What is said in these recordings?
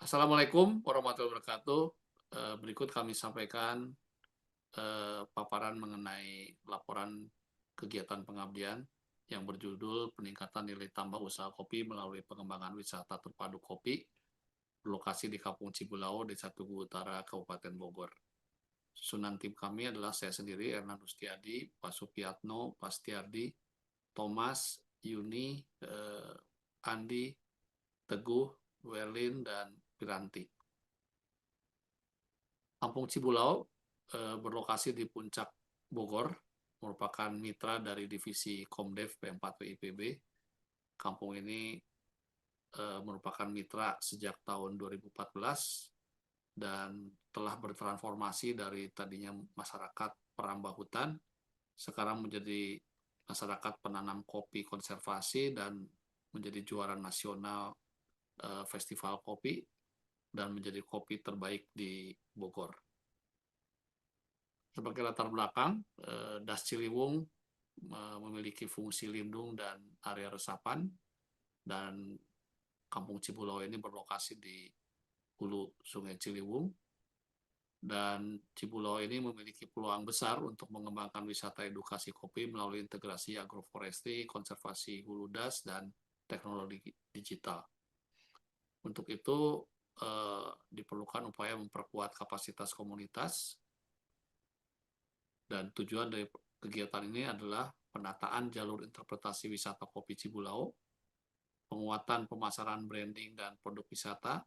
Assalamualaikum warahmatullahi wabarakatuh. Berikut kami sampaikan paparan mengenai laporan kegiatan pengabdian yang berjudul Peningkatan Nilai Tambah Usaha Kopi melalui Pengembangan Wisata Terpadu Kopi, berlokasi di Kampung Cibulau, Desa Tugu Utara, Kabupaten Bogor. Susunan tim kami adalah saya sendiri, Erna Nustiadi, Pak Supiatno, Pak Stiardi, Thomas, Yuni, Andi, Teguh, Welin, dan Piranti. Kampung Cibulau berlokasi di Puncak Bogor, merupakan mitra dari divisi Komdev P4 WIPB. Kampung ini merupakan mitra sejak tahun 2014 dan telah bertransformasi dari tadinya masyarakat perambah hutan, sekarang menjadi masyarakat penanam kopi konservasi dan menjadi juara nasional festival kopi dan menjadi kopi terbaik di Bogor. Sebagai latar belakang, Das Ciliwung memiliki fungsi lindung dan area resapan, dan Kampung Cibulau ini berlokasi di hulu Sungai Ciliwung, dan Cibulau ini memiliki peluang besar untuk mengembangkan wisata edukasi kopi melalui integrasi agroforestry, konservasi hulu das, dan teknologi digital. Untuk itu diperlukan upaya memperkuat kapasitas komunitas, dan tujuan dari kegiatan ini adalah penataan jalur interpretasi wisata kopi Cibulau, penguatan pemasaran branding dan produk wisata,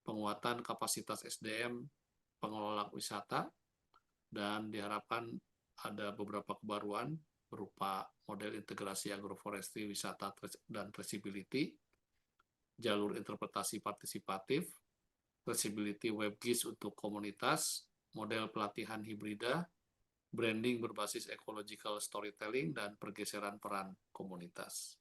penguatan kapasitas SDM pengelola wisata, dan diharapkan ada beberapa kebaruan berupa model integrasi agroforestry, wisata, dan traceability, jalur interpretasi partisipatif, traceability WebGIS untuk komunitas, model pelatihan hibrida, branding berbasis ecological storytelling, dan pergeseran peran komunitas.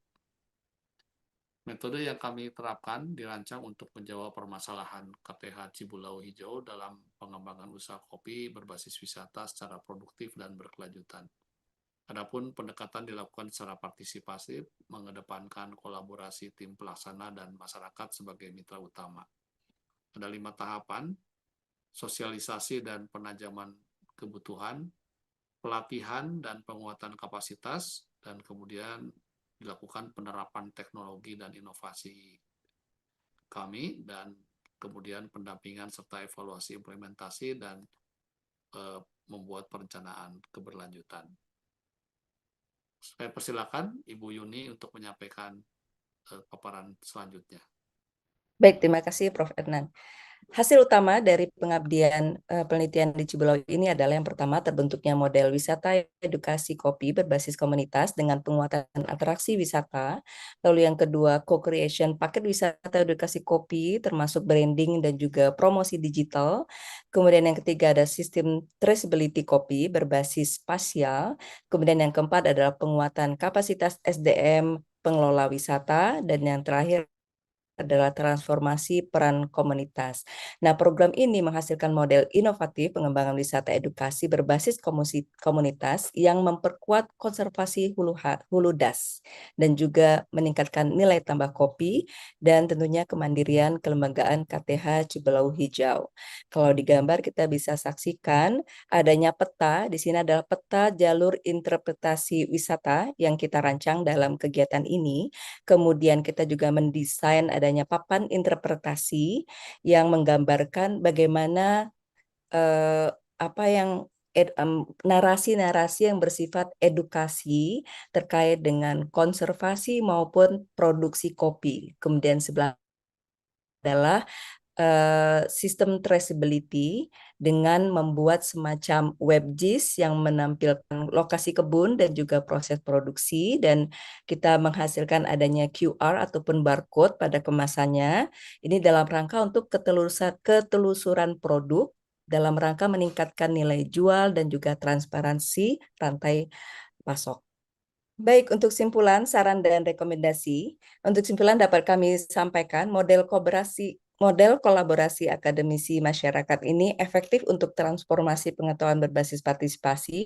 Metode yang kami terapkan dirancang untuk menjawab permasalahan KTH Cibulau Hijau dalam pengembangan usaha kopi berbasis wisata secara produktif dan berkelanjutan. Adapun pendekatan dilakukan secara partisipatif, mengedepankan kolaborasi tim pelaksana dan masyarakat sebagai mitra utama. Ada 5 tahapan: sosialisasi dan penajaman kebutuhan, pelatihan dan penguatan kapasitas, dan kemudian dilakukan penerapan teknologi dan inovasi kami, dan kemudian pendampingan serta evaluasi implementasi dan membuat perencanaan keberlanjutan. Saya persilakan Ibu Yuni untuk menyampaikan paparan selanjutnya. Baik, terima kasih Prof. Adnan. Hasil utama dari pengabdian penelitian di Cibulau ini adalah yang pertama, terbentuknya model wisata edukasi kopi berbasis komunitas dengan penguatan atraksi wisata. Lalu yang kedua, co-creation paket wisata edukasi kopi termasuk branding dan juga promosi digital. Kemudian yang ketiga ada sistem traceability kopi berbasis spasial. Kemudian yang keempat adalah penguatan kapasitas SDM pengelola wisata, dan yang terakhir adalah transformasi peran komunitas. Nah, program ini menghasilkan model inovatif pengembangan wisata edukasi berbasis komunitas yang memperkuat konservasi hulu das dan juga meningkatkan nilai tambah kopi dan tentunya kemandirian kelembagaan KTH Cibulau Hijau. Kalau digambar kita bisa saksikan adanya peta, di sini adalah peta jalur interpretasi wisata yang kita rancang dalam kegiatan ini. Kemudian kita juga mendesain adanya papan interpretasi yang menggambarkan bagaimana apa yang narasi-narasi yang bersifat edukasi terkait dengan konservasi maupun produksi kopi. Kemudian sebelah adalah sistem traceability dengan membuat semacam WebGIS yang menampilkan lokasi kebun dan juga proses produksi, dan kita menghasilkan adanya QR ataupun barcode pada kemasannya. Ini dalam rangka untuk ketelusuran produk dalam rangka meningkatkan nilai jual dan juga transparansi rantai pasok. Baik, untuk simpulan, saran, dan rekomendasi. Untuk simpulan dapat kami sampaikan model model kolaborasi akademisi masyarakat ini efektif untuk transformasi pengetahuan berbasis partisipasi,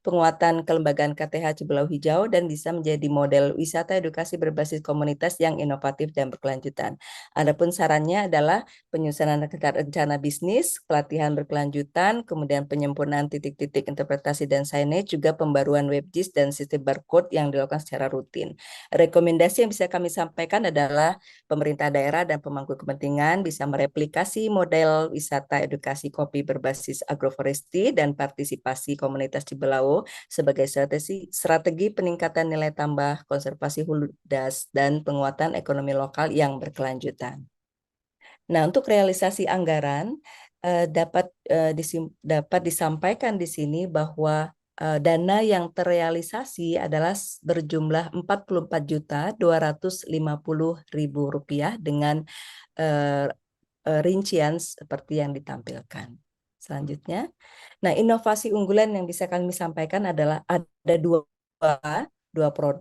penguatan kelembagaan KTH Cibulau Hijau, dan bisa menjadi model wisata edukasi berbasis komunitas yang inovatif dan berkelanjutan. Adapun sarannya adalah penyusunan rencana bisnis, pelatihan berkelanjutan, kemudian penyempurnaan titik-titik interpretasi dan signage, juga pembaruan WebGIS dan sistem barcode yang dilakukan secara rutin. Rekomendasi yang bisa kami sampaikan adalah pemerintah daerah dan pemangku kepentingan bisa mereplikasi model wisata edukasi kopi berbasis agroforestry dan partisipasi komunitas Cibelau sebagai strategi peningkatan nilai tambah, konservasi hulu das, dan penguatan ekonomi lokal yang berkelanjutan. Nah, untuk realisasi anggaran dapat disampaikan di sini bahwa dana yang terrealisasi adalah berjumlah Rp44.250.000 dengan rincian seperti yang ditampilkan. Selanjutnya, nah inovasi unggulan yang bisa kami sampaikan adalah ada dua produk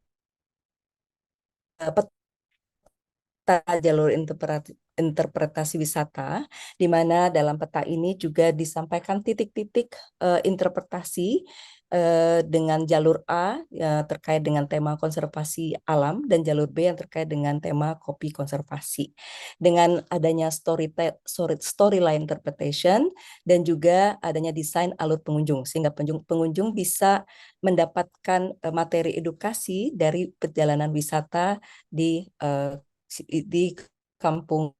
peta jalur interpretasi wisata, di mana dalam peta ini juga disampaikan titik-titik interpretasi dengan jalur A terkait dengan tema konservasi alam dan jalur B yang terkait dengan tema kopi konservasi. Dengan adanya storyline interpretation dan juga adanya desain alur pengunjung, sehingga pengunjung bisa mendapatkan materi edukasi dari perjalanan wisata di Kampung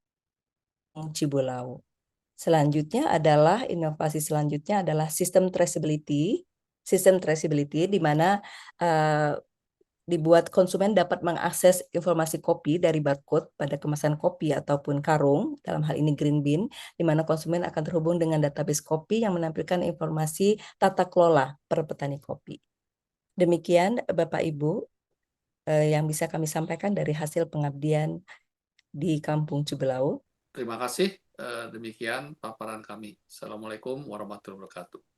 Cibulau. Selanjutnya adalah inovasi selanjutnya adalah sistem traceability. Sistem traceability di mana dibuat konsumen dapat mengakses informasi kopi dari barcode pada kemasan kopi ataupun karung, dalam hal ini green bean, di mana konsumen akan terhubung dengan database kopi yang menampilkan informasi tata kelola per petani kopi. Demikian Bapak Ibu yang bisa kami sampaikan dari hasil pengabdian di Kampung Cibelau. Terima kasih. Demikian paparan kami. Assalamualaikum warahmatullahi wabarakatuh.